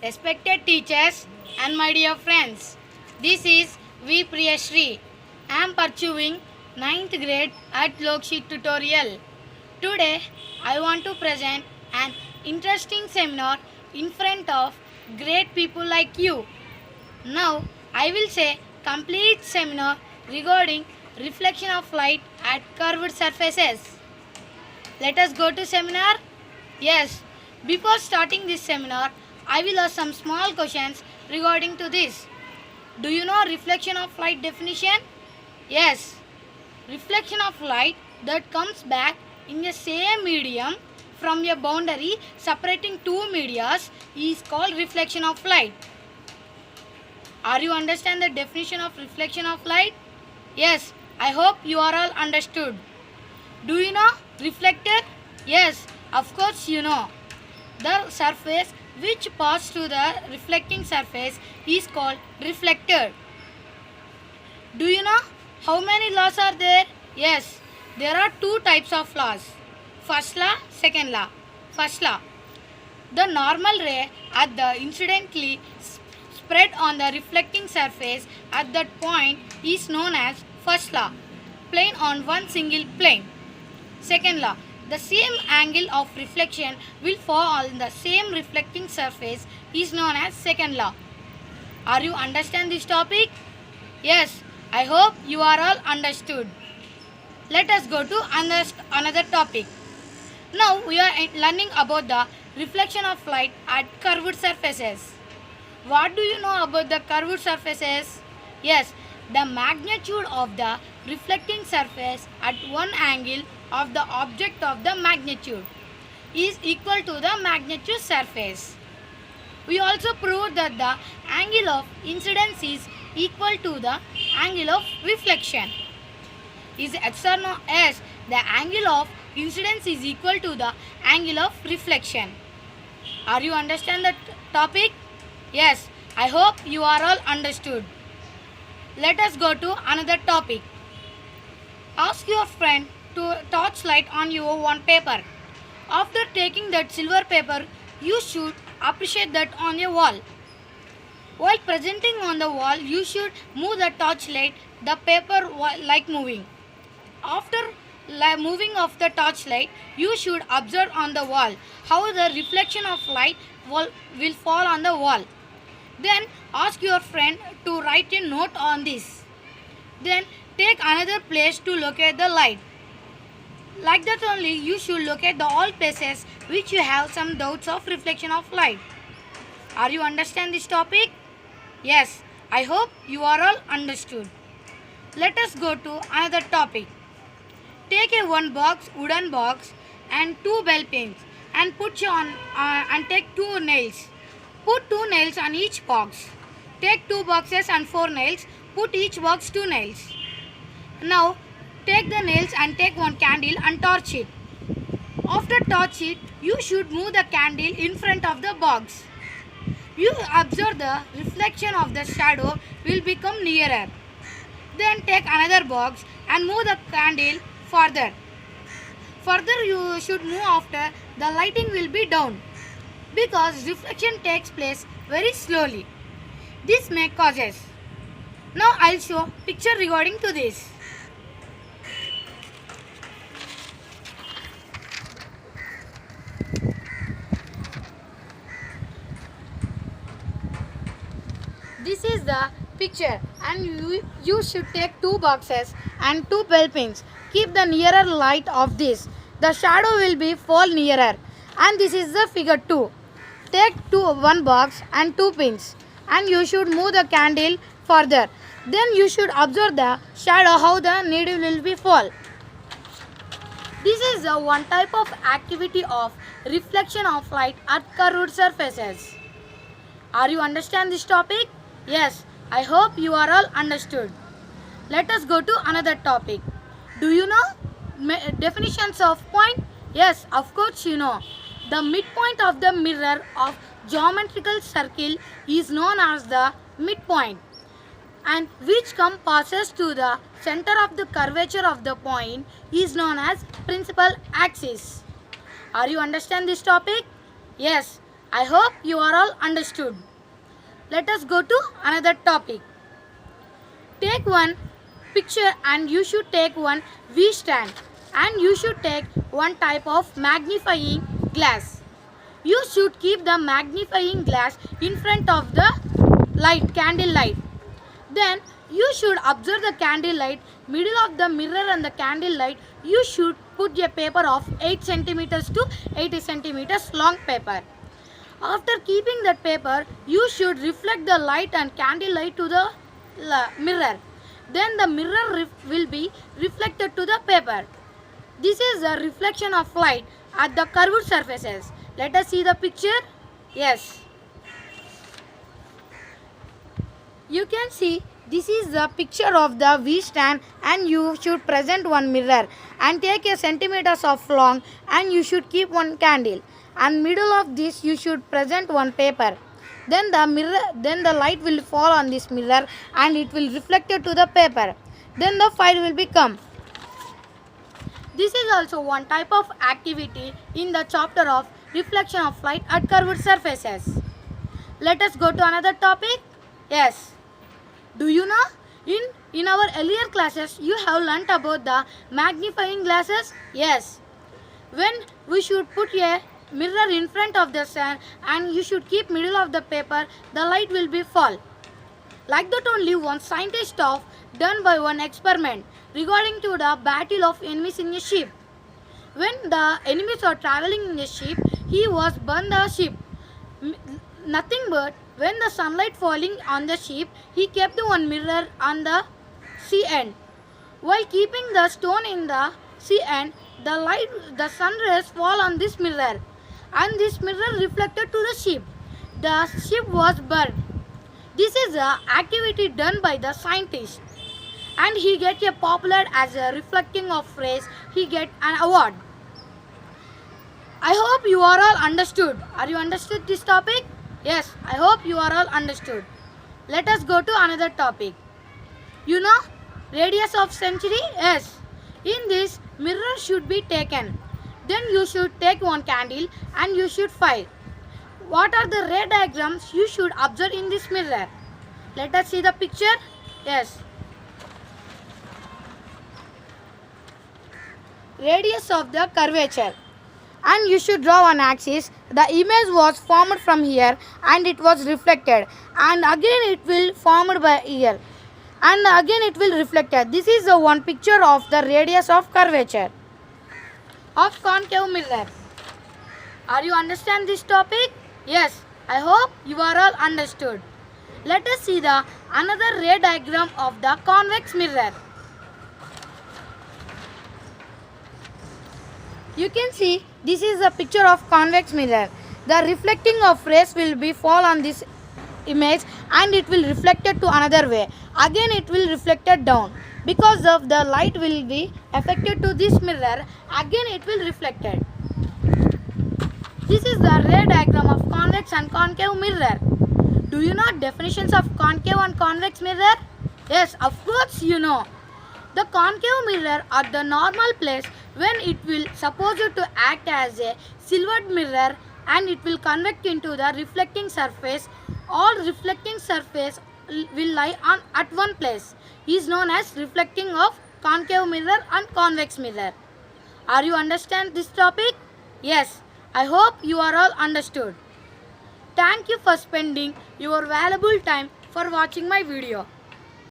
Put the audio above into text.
Respected teachers and my dear friends, this is V. Priyashri. I am pursuing ninth grade at Lokshit tutorial. Today, I want to present an interesting seminar in front of great people like you. Now, I will say complete seminar regarding reflection of light at curved surfaces. Let us go to seminar. Yes, before starting this seminar, I will ask some small questions regarding to this. Do you know reflection of light definition? Yes, reflection of light that comes back in the same medium from a boundary separating two medias is called reflection of light. Are you understand the definition of reflection of light? Yes, I hope you are all understood. Do you know reflector? Yes, of course you know. The surface which passes through the reflecting surface is called reflector. Do you know how many laws are there? Yes, there are two types of laws. First law, second law. First law. The normal ray at the incidentally spread on the reflecting surface at that point is known as first law. Plane on one single plane. Second law. The same angle of reflection will fall on the same reflecting surface is known as second law. Are you understand this topic? Yes, I hope you are all understood. Let us go to another topic. Now we are learning about the reflection of light at curved surfaces. What do you know about the curved surfaces? Yes, the magnitude of the reflecting surface at one angle of the object of the magnitude is equal to the magnitude surface. We also proved that the angle of incidence is equal to the angle of reflection. Is X or no? Yes, the angle of incidence is equal to the angle of reflection. Are you understand the topic? Yes, I hope you are all understood. Let us go to another topic. Ask your friend to touch light on your one paper. After taking that silver paper, you should appreciate that on your wall. While presenting on the wall, you should move the torchlight, the paper like moving. After moving of the torchlight, you should observe on the wall how the reflection of light will fall on the wall. Then ask your friend to write a note on this. Then take another place to locate the light. Like that only you should locate the all places which you have some doubts of reflection of light. Are you understand this topic? Yes, I hope you are all understood. Let us go to another topic. Take a one box, wooden box and two bell pins and put on and take two nails. Put two nails on each box. Take two boxes and four nails. Put each box two nails. Now take the nails and take one candle and torch it. After torch it, you should move the candle in front of the box. You observe the reflection of the shadow will become nearer. Then take another box and move the candle further. Further you should move after the lighting will be down because reflection takes place very slowly. This may causes. Now I'll show picture regarding to this. This is the picture and you should take two boxes and two bell pins. Keep the nearer light of this. The shadow will be fall nearer. And this is the figure 2. Take one box and two pins and you should move the candle further. Then you should observe the shadow how the needle will be fall. This is the one type of activity of reflection of light at curved surfaces. Are you understand this topic? Yes, I hope you are all understood. Let us go to another topic. Do you know definitions of point? Yes, of course you know. The midpoint of the mirror of geometrical circle is known as the midpoint and which passes to the center of the curvature of the point is known as principal axis. Are you understand this topic? Yes, I hope you are all understood. Let us go to another topic. Take one picture and you should take one V stand and you should take one type of magnifying glass. You should keep the magnifying glass in front of the candle light. Then you should observe the candle light, middle of the mirror and the candle light. You should put a paper of 8 centimeters to 80 centimeters long paper. After keeping that paper, you should reflect the light and candle light to the mirror. Then the mirror will be reflected to the paper. This is the reflection of light at the curved surfaces. Let us see the picture. Yes. You can see this is the picture of the V stand and you should present one mirror and take a centimeters of long and you should keep one candle and middle of this you should present one paper. Then the light will fall on this mirror and it will reflect it to the paper. Then the fire will become. This is also one type of activity in the chapter of reflection of light at curved surfaces. Let us go to another topic. Yes. Do you know in our earlier classes you have learnt about the magnifying glasses? Yes. When we should put a mirror in front of the sun and you should keep middle of the paper, the light will be fall. Like that only one scientist of done by one experiment regarding to the battle of enemies in a ship. When the enemies are traveling in a ship, he was burn the ship. Nothing but when the sunlight falling on the ship, he kept one mirror on the sea end. While keeping the stone in the sea end, the sun rays fall on this mirror, and this mirror reflected to the ship. The ship was burned. This is a activity done by the scientist, and he get a popular as a reflecting of rays. He get an award. I hope you are all understood. Are you understood this topic? Yes, I hope you are all understood. Let us go to another topic. You know, radius of century? Yes. In this, mirror should be taken. Then you should take one candle and you should fire. What are the ray diagrams you should observe in this mirror? Let us see the picture. Yes. Radius of the curvature. And you should draw an axis. The image was formed from here and it was reflected, and again it will formed by here and again it will reflected. This is the one picture of the radius of curvature of concave mirror. Are you understand this topic? Yes, I hope you are all understood. Let us see the another ray diagram of the convex mirror. You can see this is a picture of convex mirror. The reflecting of rays will be fall on this image and it will reflected to another way. Again it will reflected down. Because of the light will be affected to this mirror, again it will reflected. This is the ray diagram of convex and concave mirror. Do you know definitions of concave and convex mirror? Yes, of course you know. The concave mirror at the normal place when it will supposed to act as a silvered mirror and it will convect into the reflecting surface. All reflecting surface will lie on at one place is known as reflecting of concave mirror and convex mirror. Are you understand this topic? Yes, I hope you are all understood. Thank you for spending your valuable time for watching my video.